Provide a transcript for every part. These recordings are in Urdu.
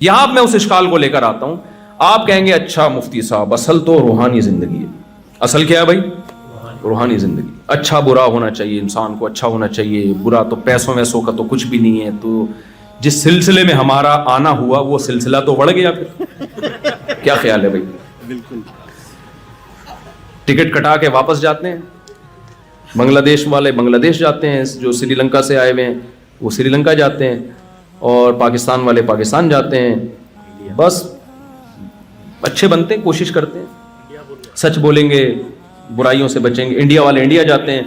یہاں میں اس اشکال کو لے کر آتا ہوں. آپ کہیں گے اچھا مفتی صاحب اصل تو روحانی زندگی ہے. اصل کیا ہے بھائی؟ روحانی زندگی. اچھا برا ہونا چاہیے, انسان کو اچھا ہونا چاہیے, برا تو پیسوں ویسوں کا تو کچھ بھی نہیں ہے. تو جس سلسلے میں ہمارا آنا ہوا وہ سلسلہ تو بڑھ گیا پھر. کیا خیال ہے بھائی؟ بالکل. ٹکٹ کٹا کے واپس جاتے ہیں, بنگلہ دیش والے بنگلہ دیش جاتے ہیں, جو سری لنکا سے آئے ہوئے ہیں وہ سری لنکا جاتے ہیں, اور پاکستان والے پاکستان جاتے ہیں. بس اچھے بنتے ہیں, کوشش کرتے ہیں, سچ بولیں گے, برائیوں سے بچیں گے. انڈیا والے انڈیا جاتے ہیں,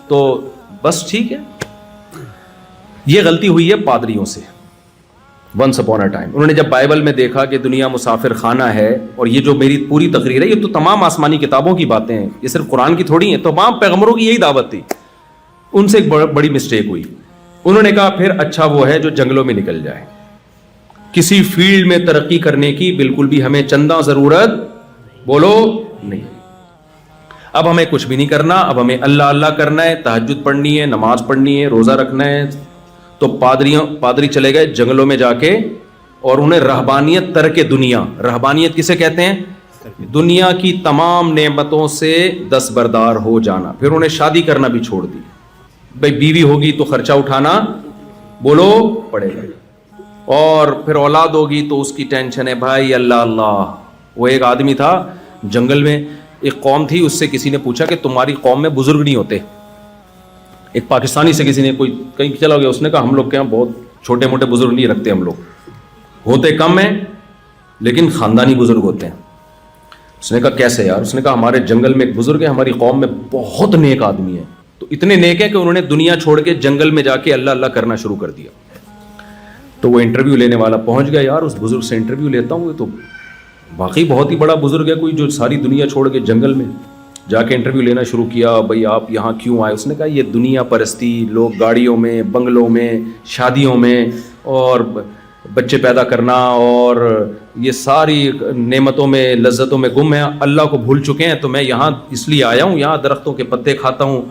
تو بس ٹھیک ہے. یہ غلطی ہوئی ہے پادریوں سے. ونس اپون اے ٹائم انہوں نے جب بائبل میں دیکھا کہ دنیا مسافر خانہ ہے, اور یہ جو میری پوری تقریر ہے یہ تو تمام آسمانی کتابوں کی باتیں ہیں, یہ صرف قرآن کی تھوڑی ہیں, تمام پیغمبروں کی یہی دعوت تھی. ان سے ایک بڑی مسٹیک ہوئی. انہوں نے کہا پھر اچھا وہ ہے جو جنگلوں میں نکل جائے. کسی فیلڈ میں ترقی کرنے کی بالکل بھی ہمیں چندہ ضرورت بولو نہیں. اب ہمیں کچھ بھی نہیں کرنا, اب ہمیں اللہ اللہ کرنا ہے, تہجد پڑھنی ہے, نماز پڑھنی ہے, روزہ رکھنا ہے. تو پادری چلے گئے جنگلوں میں جا کے, اور انہیں رہبانیت ترک دنیا, رہبانیت کسے کہتے ہیں؟ دنیا کی تمام نعمتوں سے دستبردار ہو جانا. پھر انہیں شادی کرنا بھی چھوڑ دی. بھائی بیوی ہوگی تو خرچہ اٹھانا بولو پڑے گا, اور پھر اولاد ہوگی تو اس کی ٹینشن ہے بھائی اللہ اللہ. وہ ایک آدمی تھا جنگل میں, ایک قوم تھی, اس سے کسی نے پوچھا کہ تمہاری قوم میں بزرگ نہیں ہوتے؟ ایک پاکستانی سے کسی نے, کوئی کہیں چلا گیا, اس نے کہا ہم لوگ کے یہاں بہت چھوٹے موٹے بزرگ نہیں رکھتے, ہم لوگ ہوتے کم ہیں لیکن خاندانی بزرگ ہوتے ہیں. اس نے کہا کیسے یار؟ اس نے کہا ہمارے جنگل میں ایک بزرگ ہے, ہماری قوم میں بہت نیک آدمی ہے, تو اتنے نیک ہیں کہ انہوں نے دنیا چھوڑ کے جنگل میں جا کے اللہ اللہ کرنا شروع کر دیا. تو وہ انٹرویو لینے والا پہنچ گیا, یار اس بزرگ سے انٹرویو لیتا ہوں, تو واقعی بہت ہی بڑا بزرگ ہے کوئی جو ساری دنیا چھوڑ کے جنگل میں جا کے انٹرویو لینا شروع کیا. بھائی آپ یہاں کیوں آئے؟ اس نے کہا یہ دنیا پرستی, لوگ گاڑیوں میں, بنگلوں میں, شادیوں میں, اور بچے پیدا کرنا, اور یہ ساری نعمتوں میں لذتوں میں گم ہیں, اللہ کو بھول چکے ہیں. تو میں یہاں اس لیے آیا ہوں, یہاں درختوں کے پتے کھاتا ہوں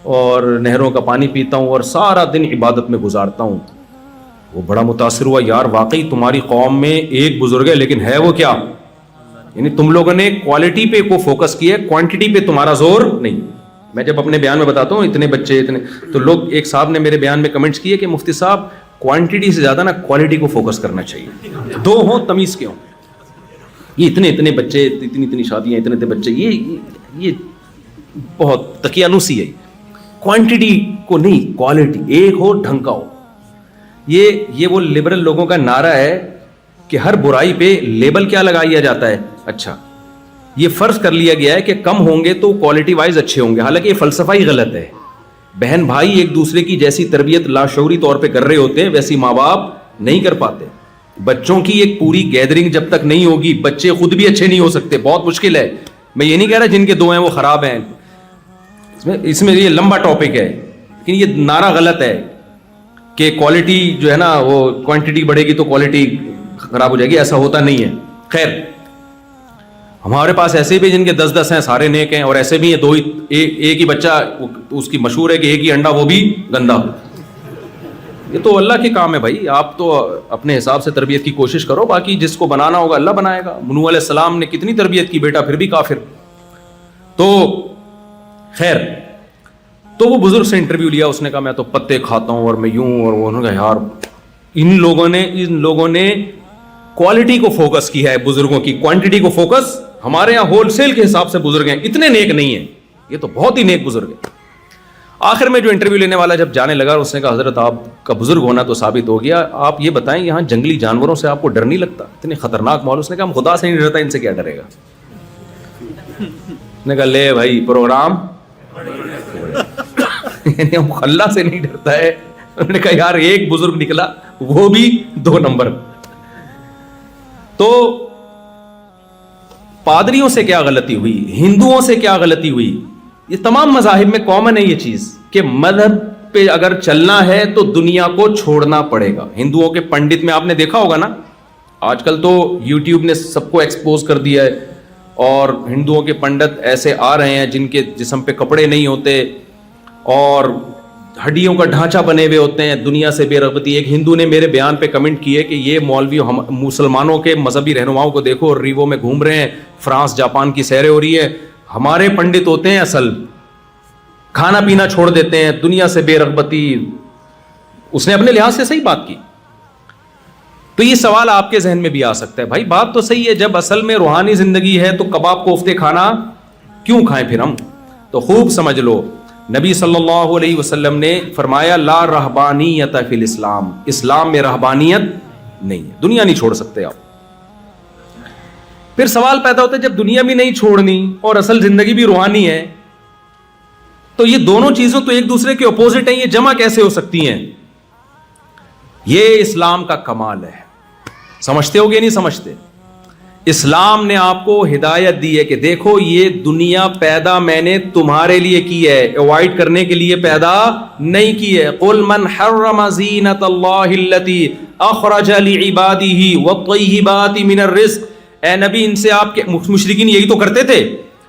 اور نہروں کا پانی پیتا ہوں اور سارا دن عبادت میں گزارتا ہوں. وہ بڑا متاثر ہوا, یار واقعی تمہاری قوم میں ایک بزرگ ہے, لیکن ہے وہ کیا؟ یعنی تم لوگوں نے کوالٹی پہ کو فوکس کیا ہے, کوانٹٹی پہ تمہارا زور نہیں. میں جب اپنے بیان میں بتاتا ہوں اتنے بچے اتنے, تو لوگ, ایک صاحب نے میرے بیان میں کمنٹس کیے کہ مفتی صاحب کوانٹٹی سے زیادہ نا کوالٹی کو فوکس کرنا چاہیے, دو ہوں تمیز کے ہوں. یہ اتنے بچے, اتنی شادیاں, اتنے بچے, یہ بہت تقیانوسی ہے. کوانٹٹی کو نہیں, کوالٹی, ایک ہو ڈھنگ کا ہو. یہ وہ لبرل لوگوں کا نعرہ ہے کہ ہر برائی پہ لیبل کیا لگایا جاتا ہے؟ اچھا, یہ فرض کر لیا گیا ہے کہ کم ہوں گے تو کوالٹی وائز اچھے ہوں گے, حالانکہ یہ فلسفہ ہی غلط ہے. بہن بھائی ایک دوسرے کی جیسی تربیت لاشعوری طور پہ کر رہے ہوتے ہیں ویسی ماں باپ نہیں کر پاتے. بچوں کی ایک پوری گیدرنگ جب تک نہیں ہوگی, بچے خود بھی اچھے نہیں ہو سکتے, بہت مشکل ہے. میں یہ نہیں کہہ رہا جن کے دو ہیں وہ خراب ہیں, اس میں یہ لمبا ٹاپک ہے, لیکن یہ نعرہ غلط ہے کہ کوالٹی جو ہے نا وہ کوانٹٹی بڑھے گی تو کوالٹی خراب ہو جائے گی. ایسا ہوتا نہیں ہے. خیر, ہمارے پاس ایسے بھی جن کے 10 ہیں سارے نیک ہیں, اور ایسے بھی ہیں دو ہی, ایک ہی بچہ, اس کی مشہور ہے کہ ایک ہی انڈا وہ بھی گندا. یہ تو اللہ کے کام ہے بھائی, آپ تو اپنے حساب سے تربیت کی کوشش کرو, باقی جس کو بنانا ہوگا اللہ بنائے گا. نوح علیہ السلام نے کتنی تربیت کی بیٹا, پھر بھی کافر. تو خیر, تو وہ بزرگ سے انٹرویو لیا, اس نے کہا میں تو پتے کھاتا ہوں اور میں یوں, اور وہ انہوں نے کہا یار ان لوگوں نے کوالٹی کو فوکس کیا ہے بزرگوں کی, کوانٹٹی کو فوکس. ہمارے یہاں ہول سیل کے حساب سے بزرگ ہیں, اتنے نیک نہیں ہیں, یہ تو بہت ہی نیک بزرگ ہیں. آخر میں جو انٹرویو لینے والا جب جانے لگا, اس نے کہا حضرت آپ کا بزرگ ہونا تو ثابت ہو گیا, آپ یہ بتائیں یہاں جنگلی جانوروں سے آپ کو ڈر نہیں لگتا؟ اتنے خطرناک ماحول. اس نے کہا ہم خدا سے نہیں ڈرتا, ان سے کیا ڈرے گا. اس نے کہا لے بھائی پروگرام, یعنی ہم اللہ سے نہیں ڈرتا ہے. انہوں نے کہا یار ایک بزرگ نکلا, وہ بھی 2 نمبر. تو پادریوں سے کیا غلطی ہوئی, ہندوؤں سے کیا غلطی ہوئی؟ یہ تمام مذاہب میں کامن ہے یہ چیز کہ مذہب پہ اگر چلنا ہے تو دنیا کو چھوڑنا پڑے گا. ہندوؤں کے پنڈت میں آپ نے دیکھا ہوگا نا, آج کل تو یوٹیوب نے سب کو ایکسپوز کر دیا ہے, اور ہندوؤں کے پنڈت ایسے آ رہے ہیں جن کے جسم پہ کپڑے نہیں ہوتے, اور ہڈیوں کا ڈھانچہ بنے ہوئے ہوتے ہیں, دنیا سے بے رغبتی. ایک ہندو نے میرے بیان پہ کمنٹ کیے کہ یہ مولوی مسلمانوں کے مذہبی رہنماؤں کو دیکھو, ریوو میں گھوم رہے ہیں, فرانس جاپان کی سیریں ہو رہی ہیں, ہمارے پنڈت ہوتے ہیں اصل, کھانا پینا چھوڑ دیتے ہیں, دنیا سے بے رغبتی. اس نے اپنے لحاظ سے صحیح بات کی. تو یہ سوال آپ کے ذہن میں بھی آ سکتا ہے, بھائی بات تو صحیح ہے, جب اصل میں روحانی زندگی ہے تو کباب کوفتے کھانا کیوں کھائیں پھر ہم. تو خوب سمجھ لو, نبی صلی اللہ علیہ وسلم نے فرمایا لا رہبانیت فی الاسلام, اسلام میں رہبانیت نہیں ہے, دنیا نہیں چھوڑ سکتے آپ. پھر سوال پیدا ہوتا ہے جب دنیا بھی نہیں چھوڑنی اور اصل زندگی بھی روحانی ہے, تو یہ دونوں چیزوں تو ایک دوسرے کے اپوزٹ ہیں, یہ جمع کیسے ہو سکتی ہیں؟ یہ اسلام کا کمال ہے. سمجھتے ہو گے نہیں سمجھتے؟ اسلام نے آپ کو ہدایت دی ہے کہ دیکھو یہ دنیا پیدا میں نے تمہارے لیے کی ہے, اوائڈ کرنے کے لیے پیدا نہیں کی ہے. قل من حرم زینت اللہ التی اخرج لعباده والطیبات من الرزق. اے نبی ان سے آپ کے مشرکین یہی تو کرتے تھے,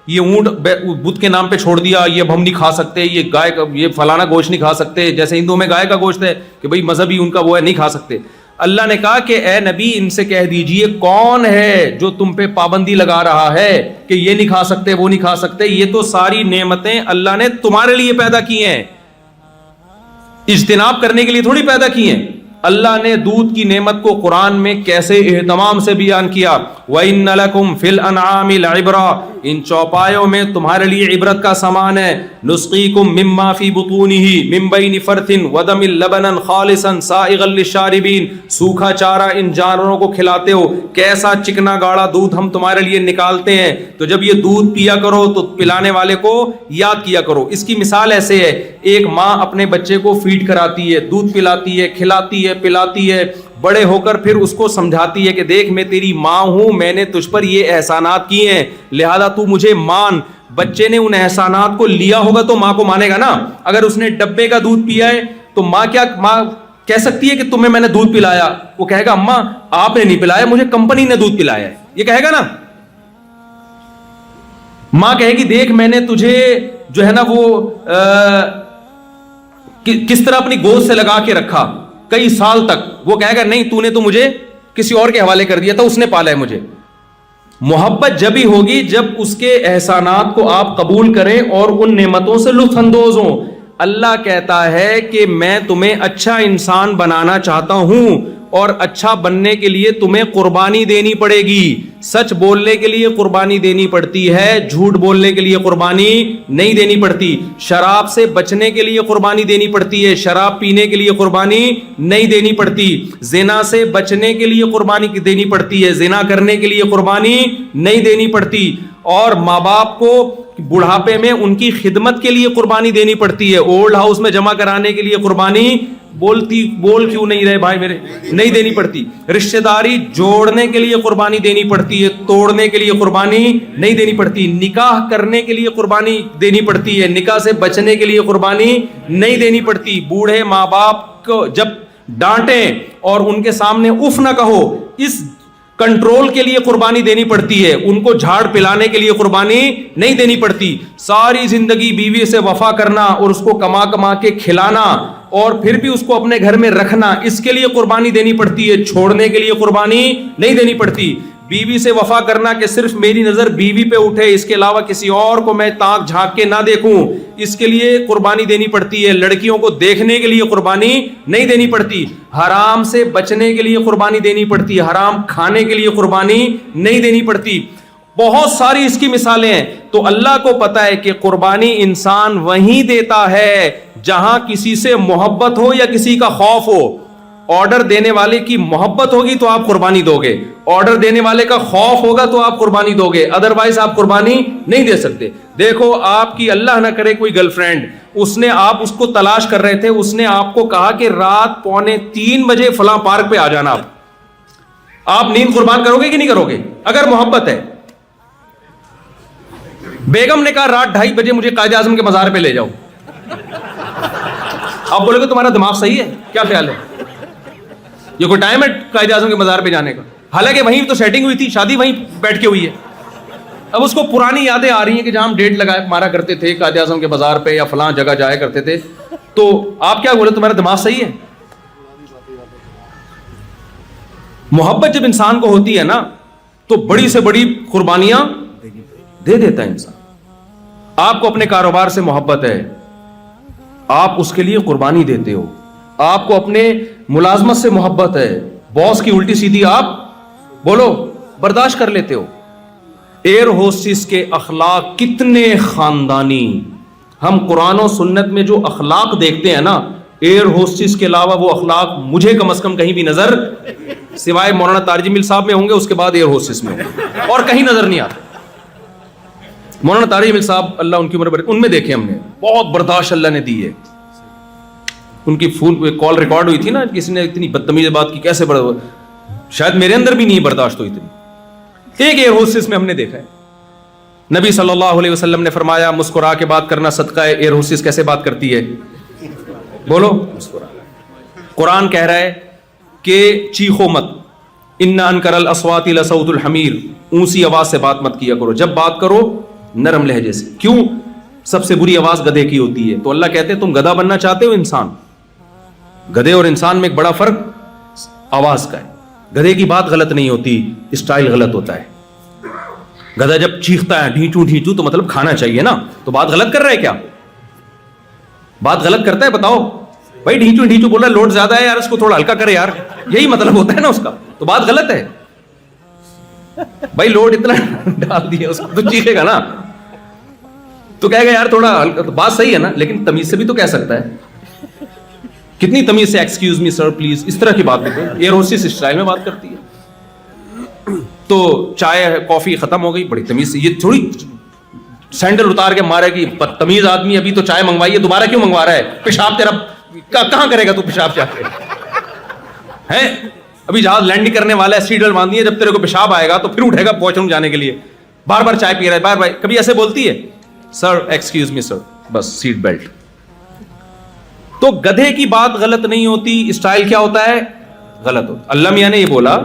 یہ اونٹ بدھ کے نام پہ چھوڑ دیا, یہ اب ہم نہیں کھا سکتے, یہ گائے کا یہ فلانا گوشت نہیں کھا سکتے, جیسے ہندوؤں میں گائے کا گوشت ہے کہ بھئی مذہبی ان کا وہ ہے نہیں کھا سکتے. اللہ نے کہا کہ اے نبی ان سے کہہ دیجئے کون ہے جو تم پہ پابندی لگا رہا ہے کہ یہ نہیں کھا سکتے وہ نہیں کھا سکتے, یہ تو ساری نعمتیں اللہ نے تمہارے لیے پیدا کی ہیں, اجتناب کرنے کے لیے تھوڑی پیدا کی ہیں. اللہ نے دودھ کی نعمت کو قرآن میں کیسے اہتمام سے بیان کیا, وَإِنَّ لَكُمْ فِي الْأَنْعَامِ الْعِبْرَةَ, ان چوپایوں میں تمہارے لیے عبرت کا سامان ہے. نُسْقِيكُم مِّمَّا فِي بُطُونِهِ مِن بَيْنِ فَرْثٍ وَدَمٍ لَبَنًا خَالِصًا سَائِغًا لِّلشَّارِبِينَ. سوکھا چارہ ان جانوروں کو کھلاتے ہو, کیسا چکنا گاڑا دودھ ہم تمہارے لیے نکالتے ہیں, تو جب یہ دودھ پیا کرو تو پلانے والے کو یاد کیا کرو. اس کی مثال ایسے ہے, ایک ماں اپنے بچے کو فیڈ کراتی ہے, دودھ پلاتی ہے, کھلاتی ہے, پلاتی ہے, بڑے ہو کر پھر اس کو سمجھاتی ہے کہ دیکھ میں تیری ماں ہوں, میں نے تجھ پر یہ احسانات کیے ہیں, لہذا تو مجھے مان. بچے نے ان احسانات کو لیا ہوگا تو ماں کو مانے گا نا. اگر اس نے ڈبے کا دودھ پیا ہے تو ماں کہہ سکتی ہے کہ تمہیں میں نے دودھ پلایا؟ وہ کہے گا اماں آپ نے نہیں پلایا, مجھے کمپنی نے دودھ پلایا ہے, یہ کہے گا نا. ماں کہے گی دیکھ میں نے تجھے جو ہے نا وہ کس طرح اپنی گود سے لگا کے رکھا کئی سال تک. وہ کہے گا نہیں تو نے تو مجھے کسی اور کے حوالے کر دیا تھا, اس نے پالا ہے مجھے. محبت جب ہی ہوگی جب اس کے احسانات کو آپ قبول کریں اور ان نعمتوں سے لطف اندوز ہوں. اللہ کہتا ہے کہ میں تمہیں اچھا انسان بنانا چاہتا ہوں, اور اچھا بننے کے لیے تمہیں قربانی دینی پڑے گی. سچ بولنے کے لیے قربانی دینی پڑتی ہے, جھوٹ بولنے کے لیے قربانی نہیں دینی پڑتی. شراب سے بچنے کے لیے قربانی دینی پڑتی ہے, شراب پینے کے لیے قربانی نہیں دینی پڑتی. زنا سے بچنے کے لیے قربانی دینی پڑتی ہے, زنا کرنے کے لیے قربانی نہیں دینی پڑتی. اور ماں باپ کو بڑھاپے میں ان کی خدمت کے لیے قربانی دینی پڑتی ہے, اولڈ ہاؤس میں جمع کرانے کے لیے قربانی بول کیوں نہیں رہے بھائی میرے, نہیں دینی پڑتی. رشتہ داری جوڑنے کے لیے قربانی دینی پڑتی ہے, توڑنے کے لیے قربانی نہیں دینی پڑتی. نکاح کرنے کے لیے قربانی دینی پڑتی ہے, نکاح سے بچنے کے لیے قربانی نہیں دینی پڑتی. بوڑھے ماں باپ کو جب ڈانٹیں اور ان کے سامنے اف نہ کہو, اس کنٹرول کے لیے قربانی دینی پڑتی ہے. ان کو جھاڑ پلانے کے لیے قربانی نہیں دینی پڑتی. ساری زندگی بیوی سے وفا کرنا اور اس کو کما کما کے کھلانا اور پھر بھی اس کو اپنے گھر میں رکھنا, اس کے لیے قربانی دینی پڑتی ہے. چھوڑنے کے لیے قربانی نہیں دینی پڑتی. بیوی سے وفا کرنا کہ صرف میری نظر بیوی پہ اٹھے, اس کے علاوہ کسی اور کو میں تاک جھانک کے نہ دیکھوں, اس کے لیے قربانی دینی پڑتی ہے. لڑکیوں کو دیکھنے کے لیے قربانی نہیں دینی پڑتی. حرام سے بچنے کے لیے قربانی دینی پڑتی ہے, حرام کھانے کے لیے قربانی نہیں دینی پڑتی. بہت ساری اس کی مثالیں ہیں. تو اللہ کو پتا ہے کہ قربانی انسان وہیں دیتا ہے جہاں کسی سے محبت ہو یا کسی کا خوف ہو. آرڈر دینے والے کی محبت ہوگی تو آپ قربانی دو گے, آرڈر دینے والے کا خوف ہوگا تو آپ قربانی دو گے, ادروائز آپ قربانی نہیں دے سکتے. دیکھو آپ کی اللہ نہ کرے کوئی گرل فرینڈ, اس نے آپ اس کو تلاش کر رہے تھے, اس نے آپ کو کہا کہ رات 2:45 بجے فلاں پارک پہ آ جانا. آپ نیند قربان کرو گے کہ نہیں کرو گے اگر محبت ہے؟ بیگم نے کہا رات 2:30 بجے مجھے قائد اعظم کے مزار پہ لے جاؤ. آپ بولے گے تمہارا دماغ صحیح ہے, کیا خیال ہے, یہ کوئی ٹائم ہے قائد اعظم کے مزار پہ جانے کا؟ حالانکہ وہیں تو سیٹنگ ہوئی تھی, شادی وہیں بیٹھ کے ہوئی ہے. اب اس کو پرانی یادیں آ رہی ہیں کہ جہاں ہم ڈیٹ لگائے مارا کرتے تھے قائد اعظم کے مزار پہ یا فلاں جگہ جایا کرتے تھے. تو آپ کیا بولے تمہارا دماغ صحیح ہے؟ محبت جب انسان کو ہوتی ہے نا تو بڑی سے بڑی قربانیاں دے دیتا ہے انسان. آپ کو اپنے کاروبار سے محبت ہے, آپ اس کے لیے قربانی دیتے ہو. آپ کو اپنے ملازمت سے محبت ہے, باس کی الٹی سیدھی آپ بولو برداشت کر لیتے ہو. ایئر ہوسٹس کے اخلاق کتنے خاندانی. ہم قرآن و سنت میں جو اخلاق دیکھتے ہیں نا, ایئر ہوسٹس کے علاوہ وہ اخلاق مجھے کم از کم کہیں بھی نظر, سوائے مولانا تارجی مل صاحب میں ہوں گے, اس کے بعد ایئر ہوسٹس میں ہوں گے, اور کہیں نظر نہیں آتے. مولانا تارجی مل صاحب اللہ ان کی عمر بڑھائے, ان میں دیکھے ہم نے بہت برداشت اللہ نے دی ہے. ان کی فون کال ریکارڈ ہوئی تھی نا, کسی نے اتنی بدتمیز بات کی, کیسے شاید میرے اندر بھی نہیں برداشت ہوئی اتنی. ایک ایئر ہوسٹس میں ہم نے دیکھا ہے, نبی صلی اللہ علیہ وسلم نے فرمایا مسکرا کے بات کرنا صدقہ ہے. ایئر ہوسٹس کیسے بات کرتی ہے بولو, مسکرا. قرآن کہہ رہا ہے کہ چیخو مت, ان انکر الاصوات لصوت الحمیر, اونسی آواز سے بات مت کیا کرو, جب بات کرو نرم لہجے سے. کیوں؟ سب سے بری آواز گدھے کی ہوتی ہے. تو اللہ کہتے ہیں تم گدھا بننا چاہتے ہو انسان, گدھے اور انسان میں ایک بڑا فرق آواز کا ہے. گدھے کی بات غلط نہیں ہوتی, اسٹائل غلط ہوتا ہے. گدھا جب چیختا ہے ڈھینچو ڈھینچو تو مطلب کھانا چاہیے نا, تو بات غلط کر رہا ہے کیا؟ بات غلط کرتا ہے بتاؤ بھائی, ڈھینچو ڈھینچو بول رہا ہے لوڈ زیادہ ہے یار, اس کو تھوڑا ہلکا کرے یار, یہی مطلب ہوتا ہے نا اس کا, تو بات غلط ہے. بھائی لوڈ اتنا ڈال دیا اس کو تو چیخے گا نا, تو کہے گا یار تھوڑا ہلکا, تو بات صحیح ہے نا, لیکن تمیز سے بھی تو کہہ سکتا ہے. کتنی تمیز سے ایکسکیوز می سر پلیز اس طرح کی بات کرتے ہیں. ایئر ہوسٹس اسٹائل میں بات کرتی ہے. تو چائے کافی ختم ہو گئی, بڑی تمیز سے, یہ تھوڑی سینڈل اتار کے مارے گی بدتمیز آدمی, ابھی تو چائے منگوائی ہے دوبارہ کیوں منگوا رہا ہے, پیشاب تیرا کہاں کرے گا تو پیشاب جا کے ہے, ابھی جہاز لینڈنگ کرنے والا ہے, سیٹ بیلٹ باندھی ہے, جب تیرے کو پیشاب آئے گا تو پھر اٹھے گا واش روم جانے کے لیے, بار بار چائے پی رہا ہے, بار بار. کبھی ایسے بولتی ہے سر ایکسکیوز می سر, بس سیٹ بیلٹ. تو گدھے کی بات غلط نہیں ہوتی, اسٹائل کیا ہوتا ہے غلط ہوتا. اللہ میاں نے یہ بولا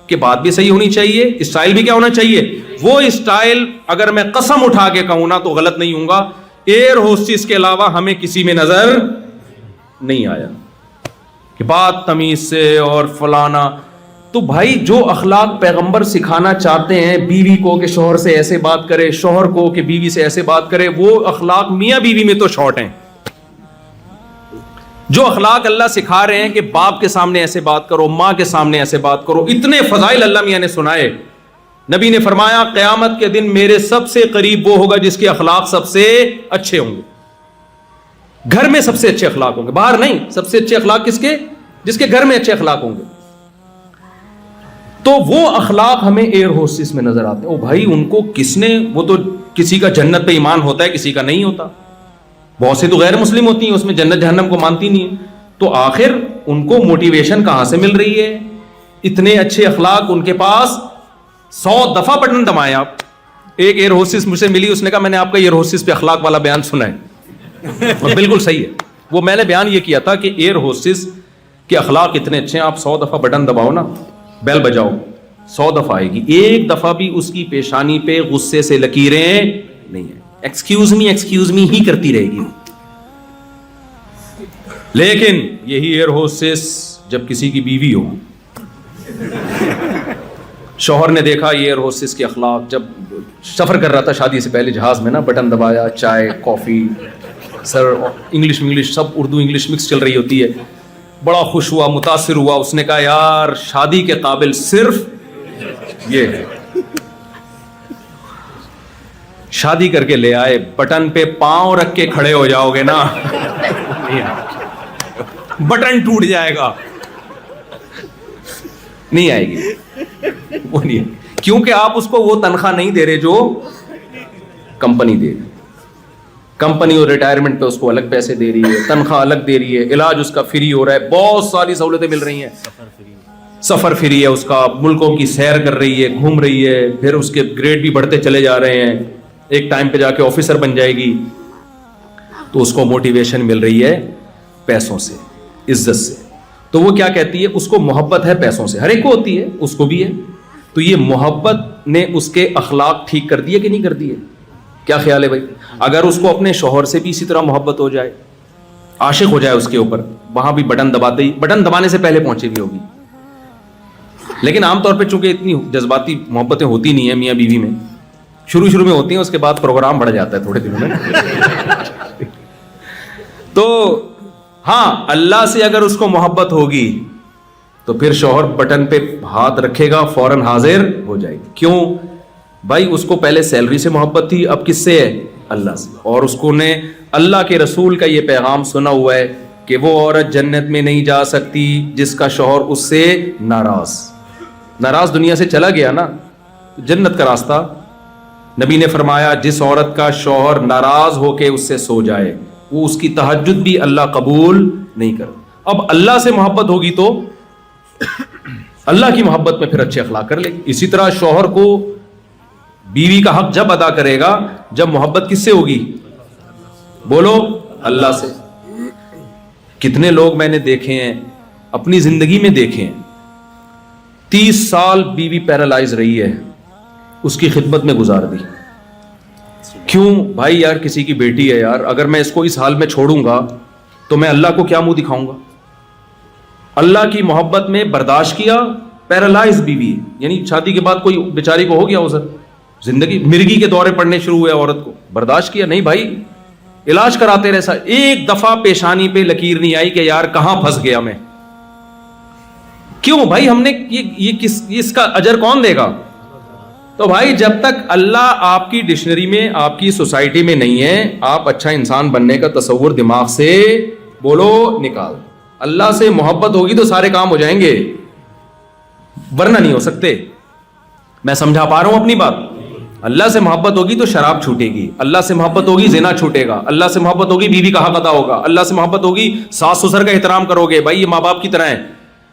کہ بات بھی صحیح ہونی چاہیے, اسٹائل بھی کیا ہونا چاہیے, وہ اسٹائل اگر میں قسم اٹھا کے کہوں نا تو غلط نہیں ہوں گا. ایئر ہوسٹس کے علاوہ ہمیں کسی میں نظر نہیں آیا کہ بات تمیز سے اور فلانا. تو بھائی جو اخلاق پیغمبر سکھانا چاہتے ہیں, بیوی کو کہ شوہر سے ایسے بات کرے, شوہر کو کہ بیوی سے ایسے بات کرے, وہ اخلاق میاں بیوی میں تو شارٹ ہیں. جو اخلاق اللہ سکھا رہے ہیں کہ باپ کے سامنے ایسے بات کرو, ماں کے سامنے ایسے بات کرو, اتنے فضائل اللہ میاں نے سنائے. نبی نے فرمایا قیامت کے دن میرے سب سے قریب وہ ہوگا جس کے اخلاق سب سے اچھے ہوں گے. گھر میں سب سے اچھے اخلاق ہوں گے, باہر نہیں. سب سے اچھے اخلاق کس کے؟ جس کے گھر میں اچھے اخلاق ہوں گے. تو وہ اخلاق ہمیں ایئر ہوسٹس میں نظر آتے ہیں. او بھائی ان کو کس نے, وہ تو کسی کا جنت پہ ایمان ہوتا ہے, کسی کا نہیں ہوتا. بہت سے تو غیر مسلم ہوتی ہیں, اس میں جنت جہنم کو مانتی نہیں ہے. تو آخر ان کو موٹیویشن کہاں سے مل رہی ہے؟ اتنے اچھے اخلاق ان کے پاس. 100 دفعہ بٹن دبائیں آپ. ایک ایئر ہوسٹس مجھ سے ملی, اس نے کہا میں نے آپ کا ایئر ہوسٹس پہ اخلاق والا بیان سنا ہے, اور بالکل صحیح ہے. وہ میں نے بیان یہ کیا تھا کہ ایئر ہوسٹس کے اخلاق اتنے اچھے ہیں, آپ 100 دفعہ بٹن دباؤ نا, بیل بجاؤ, 100 دفعہ آئے گی, ایک دفعہ بھی اس کی پیشانی پہ غصے سے لکیریں نہیں ہیں. ایکسکیوز می ہی کرتی رہے گی. لیکن یہی ایئر ہوسٹس جب کسی کی بیوی ہو, شوہر نے دیکھا یہ ایئر ہوسٹس کے اخلاق, جب سفر کر رہا تھا شادی سے پہلے جہاز میں نا, بٹن دبایا, چائے کافی, سر انگلش سب اردو انگلش مکس چل رہی ہوتی ہے, بڑا خوش ہوا, متاثر ہوا. اس نے کہا یار شادی کے قابل صرف یہ ہے. شادی کر کے لے آئے, بٹن پہ پاؤں رکھ کے کھڑے ہو جاؤ گے نا, بٹن ٹوٹ جائے گا, نہیں آئے گی وہ, نہیں. کیونکہ آپ اس کو وہ تنخواہ نہیں دے رہے جو کمپنی دے رہی. کمپنی اور ریٹائرمنٹ پہ اس کو الگ پیسے دے رہی ہے, تنخواہ الگ دے رہی ہے, علاج اس کا فری ہو رہا ہے, بہت ساری سہولتیں مل رہی ہیں, سفر فری ہے اس کا, ملکوں کی سیر کر رہی ہے, گھوم رہی ہے, پھر اس کے گریڈ بھی بڑھتے چلے جا رہے ہیں, ایک ٹائم پہ جا کے آفیسر بن جائے گی. تو اس کو موٹیویشن مل رہی ہے پیسوں سے, عزت سے. تو وہ کیا کہتی ہے, اس کو محبت ہے پیسوں سے, ہر ایک کو ہوتی ہے, اس کو بھی ہے. تو یہ محبت نے اس کے اخلاق ٹھیک کر دیے کہ نہیں کر دیے؟ کیا خیال ہے بھائی؟ اگر اس کو اپنے شوہر سے بھی اسی طرح محبت ہو جائے, عاشق ہو جائے اس کے اوپر, وہاں بھی بٹن دبانے سے پہلے پہنچی ہوئی ہوگی. لیکن عام طور پہ چونکہ اتنی جذباتی محبتیں ہوتی نہیں ہیں میاں بیوی میں, شروع میں ہوتی ہیں, اس کے بعد پروگرام بڑھ جاتا ہے تھوڑے دنوں میں. تو ہاں, اللہ سے اگر اس کو محبت ہوگی تو پھر شوہر بٹن پہ ہاتھ رکھے گا, فوراً حاضر ہو جائے گی. کیوں بھائی, اس کو پہلے سیلری سے محبت تھی, اب کس سے ہے؟ اللہ سے. اور اس کو نے اللہ کے رسول کا یہ پیغام سنا ہوا ہے کہ وہ عورت جنت میں نہیں جا سکتی جس کا شوہر اس سے ناراض دنیا سے چلا گیا نا, جنت کا راستہ. نبی نے فرمایا جس عورت کا شوہر ناراض ہو کے اس سے سو جائے وہ اس کی تہجد بھی اللہ قبول نہیں کرتا. اب اللہ سے محبت ہوگی تو اللہ کی محبت میں پھر اچھے اخلاق کر لے گی. اسی طرح شوہر کو بیوی کا حق جب ادا کرے گا جب محبت کس سے ہوگی؟ بولو, اللہ سے. کتنے لوگ میں نے دیکھے ہیں, اپنی زندگی میں دیکھے ہیں, 30 سال بیوی پیرالائز رہی ہے, اس کی خدمت میں گزار دی. کیوں بھائی یار, کسی کی بیٹی ہے یار, اگر میں اس کو اس حال میں چھوڑوں گا تو میں اللہ کو کیا منہ دکھاؤں گا؟ اللہ کی محبت میں برداشت کیا, پیرالائز بیوی, یعنی شادی کے بعد کوئی بیچاری کو ہو گیا عذر, زندگی مرگی کے دورے پڑنے شروع ہوئے عورت کو, برداشت کیا نہیں بھائی, علاج کراتے رہے. ایک دفعہ پیشانی پہ لکیر نہیں آئی کہ یار کہاں پھنس گیا میں. کیوں بھائی, ہم نے یہ اس کا اجر کون دے گا؟ تو بھائی جب تک اللہ آپ کی ڈکشنری میں, آپ کی سوسائٹی میں نہیں ہے, آپ اچھا انسان بننے کا تصور دماغ سے بولو نکال. اللہ سے محبت ہوگی تو سارے کام ہو جائیں گے, ورنہ نہیں ہو سکتے. میں سمجھا پا رہا ہوں اپنی بات؟ اللہ سے محبت ہوگی تو شراب چھوٹے گی, اللہ سے محبت ہوگی زنا چھوٹے گا, اللہ سے محبت ہوگی بیوی کا حق ادا ہوگا, اللہ سے محبت ہوگی ساس سسر کا احترام کرو گے, بھائی یہ ماں باپ کی طرح ہیں.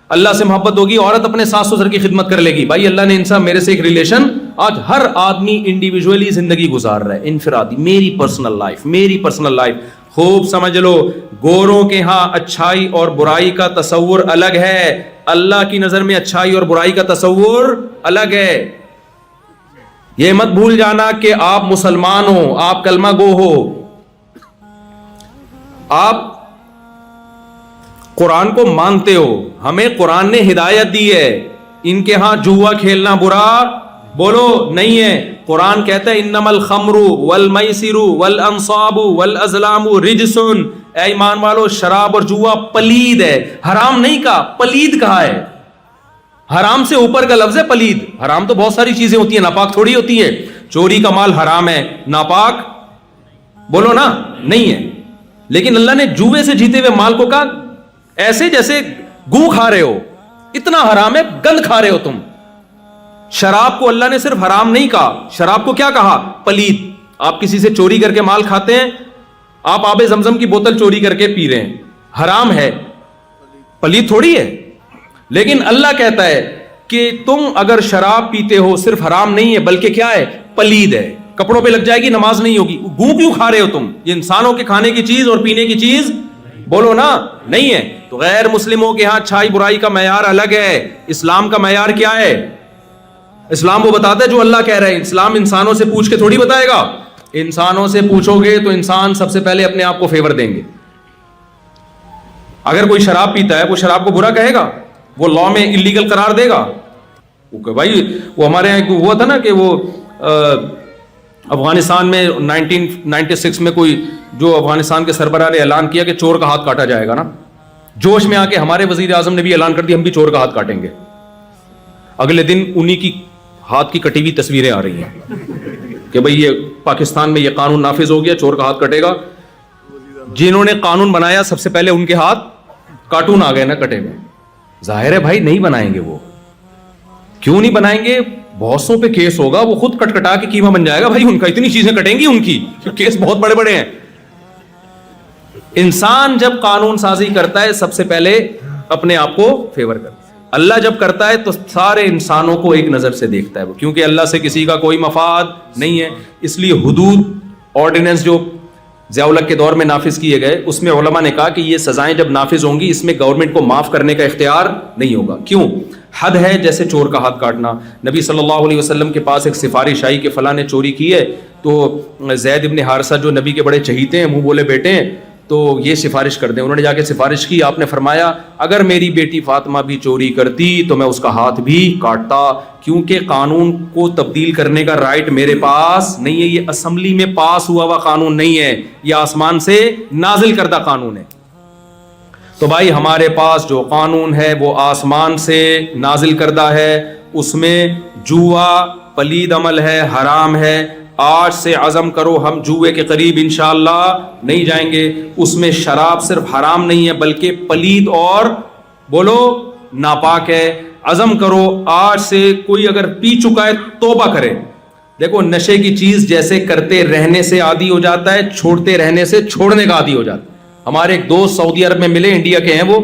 اللہ سے محبت ہوگی عورت اپنے ساس سسر کی خدمت کر لے گی. بھائی اللہ نے انسان میرے سے ایک ریلیشن, آج ہر آدمی انڈیویجولی زندگی گزار رہا ہے, انفرادی, میری پرسنل لائف. خوب سمجھ لو, گوروں کے ہاں اچھائی اور برائی کا تصور الگ ہے, اللہ کی نظر میں اچھائی اور برائی کا تصور الگ ہے. یہ مت بھول جانا کہ آپ مسلمان ہو, آپ کلمہ گو ہو, آپ قرآن کو مانتے ہو, ہمیں قرآن نے ہدایت دی ہے. ان کے ہاں جوا کھیلنا برا بولو نہیں ہے. قرآن کہتا ہے انما الخمر والمیسر والانصاب والازلام رجس. اے ایمان والو, شراب اور جوا پلید ہے, حرام نہیں کہا, پلید کہا ہے. حرام سے اوپر کا لفظ ہے پلید. حرام تو بہت ساری چیزیں ہوتی ہیں, ناپاک تھوڑی ہوتی ہیں. چوری کا مال حرام ہے, ناپاک بولو نا نہیں ہے. لیکن اللہ نے جوے سے جیتے ہوئے مال کو کہا ایسے جیسے گو کھا رہے ہو, اتنا حرام ہے, گند کھا رہے ہو تم. شراب کو اللہ نے صرف حرام نہیں کہا, شراب کو کیا کہا؟ پلید. آپ کسی سے چوری کر کے مال کھاتے ہیں, آپ آب زمزم کی بوتل چوری کر کے پی رہے ہیں, حرام ہے, پلید تھوڑی ہے. لیکن اللہ کہتا ہے کہ تم اگر شراب پیتے ہو صرف حرام نہیں ہے بلکہ کیا ہے؟ پلید ہے. کپڑوں پہ لگ جائے گی, نماز نہیں ہوگی. گو کیوں کھا رہے ہو تم؟ یہ انسانوں کے کھانے کی چیز اور پینے کی چیز بولو نا نہیں ہے. تو غیر مسلموں کے ہاں اچھائی برائی کا معیار الگ ہے. اسلام کا معیار کیا ہے؟ اسلام وہ بتاتا ہے جو اللہ کہہ رہے ہیں. اسلام انسانوں سے پوچھ کے تھوڑی بتائے گا. انسانوں سے پوچھو گے تو انسان سب سے پہلے اپنے آپ کو فیور دیں گے. اگر کوئی شراب پیتا ہے وہ شراب کو برا کہے گا, وہ لا میں انلیگل قرار دے گا. بھائی وہ ہمارے یہاں ہوا تھا نا کہ وہ افغانستان میں 1996 میں کوئی جو افغانستان کے سربراہ نے اعلان کیا کہ چور کا ہاتھ کاٹا جائے گا نا, جوش میں آ کے ہمارے وزیر اعظم نے بھی اعلان کر دیا ہم بھی چور کا ہاتھ کاٹیں گے. اگلے دن انہی کی ہاتھ کی کٹی ہوئی تصویریں آ رہی ہیں کہ بھئی یہ پاکستان میں یہ قانون نافذ ہو گیا, چور کا ہاتھ کٹے گا. جنہوں نے قانون بنایا سب سے پہلے ان کے ہاتھ کارٹون آ گئے نا کٹے میں. ظاہر ہے بھائی نہیں بنائیں گے. وہ کیوں نہیں بنائیں گے؟ بہتوں پہ کیس ہوگا, وہ خود کٹ کٹا کے قیمہ بن جائے گا بھائی ان کا, اتنی چیزیں کٹیں گی ان کی, کیس بہت بڑے بڑے ہیں. انسان جب قانون سازی کرتا ہے سب سے پہلے اپنے آپ کو فیور کرتا ہے. اللہ جب کرتا ہے تو سارے انسانوں کو ایک نظر سے دیکھتا ہے وہ, کیونکہ اللہ سے کسی کا کوئی مفاد نہیں ہے. اس لیے حدود آرڈیننس جو ضیاء الحق کے دور میں نافذ کیے گئے, اس میں علماء نے کہا کہ یہ سزائیں جب نافذ ہوں گی اس میں گورنمنٹ کو معاف کرنے کا اختیار نہیں ہوگا. کیوں؟ حد ہے, جیسے چور کا ہاتھ کاٹنا. نبی صلی اللہ علیہ وسلم کے پاس ایک سفارش آئی کہ فلاں نے چوری کی ہے, تو زید ابن حارثہ جو نبی کے بڑے چہیتے ہیں, منہ بولے بیٹے ہیں, تو یہ سفارش کر دیں. انہوں نے جا کے سفارش کی. آپ نے فرمایا اگر میری بیٹی فاطمہ بھی چوری کرتی تو میں اس کا ہاتھ بھی کاٹتا, کیونکہ قانون کو تبدیل کرنے کا رائٹ میرے پاس نہیں ہے. یہ اسمبلی میں پاس ہوا ہوا قانون نہیں ہے, یہ آسمان سے نازل کردہ قانون ہے. تو بھائی ہمارے پاس جو قانون ہے وہ آسمان سے نازل کردہ ہے. اس میں جوا پلید عمل ہے, حرام ہے. آج سے عزم کرو ہم جوئے کے قریب انشاءاللہ نہیں جائیں گے. اس میں شراب صرف حرام نہیں ہے بلکہ پلید اور بولو ناپاک ہے. عزم کرو آج سے کوئی اگر پی چکا ہے توبہ کرے. دیکھو نشے کی چیز جیسے کرتے رہنے سے عادی ہو جاتا ہے, چھوڑتے رہنے سے چھوڑنے کا عادی ہو جاتا ہے. ہمارے ایک دوست سعودی عرب میں ملے, انڈیا کے ہیں وہ,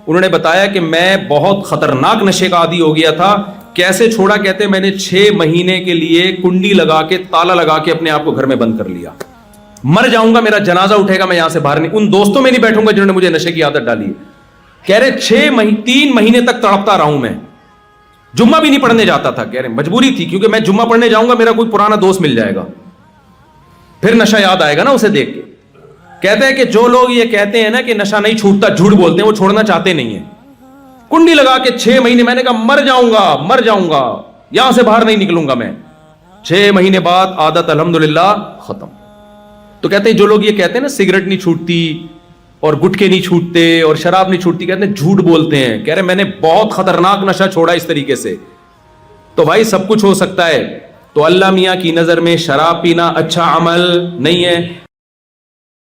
انہوں نے بتایا کہ میں بہت خطرناک نشے کا عادی ہو گیا تھا. کیسے چھوڑا؟ کہتے میں نے 6 مہینے کے لیے کنڈی لگا کے تالا لگا کے اپنے آپ کو گھر میں بند کر لیا. مر جاؤں گا, میرا جنازہ اٹھے گا, میں یہاں سے باہر نہیں, ان دوستوں میں نہیں بیٹھوں گا جنہوں نے مجھے نشے کی عادت ڈالی ہے. کہہ رہے 3 مہینے تک تڑپتا رہا ہوں میں, جمعہ بھی نہیں پڑھنے جاتا تھا. کہہ رہے مجبوری تھی, کیونکہ میں جمعہ پڑھنے جاؤں گا میرا کوئی پرانا دوست مل جائے گا, پھر نشہ یاد آئے گا نا اسے دیکھ کے. کہتے ہیں کہ جو لوگ یہ کہتے ہیں نا کہ نشہ نہیں چھوٹتا, جھوٹ بولتے ہیں, وہ چھوڑنا چاہتے نہیں ہیں. کنڈی لگا کے 6 مہینے, میں نے کہا مر جاؤں گا, یہاں سے باہر نہیں نکلوں گا میں. 6 مہینے بعد عادت الحمدللہ ختم. تو کہتے ہیں جو لوگ یہ کہتے ہیں نا سگریٹ نہیں چھوٹتی اور گٹکے نہیں چھوٹتے اور شراب نہیں چھوٹتی, کہتے ہیں جھوٹ بولتے ہیں. کہہ رہے میں نے بہت خطرناک نشہ چھوڑا اس طریقے سے. تو بھائی سب کچھ ہو سکتا ہے. تو اللہ میاں کی نظر میں شراب پینا اچھا عمل نہیں ہے.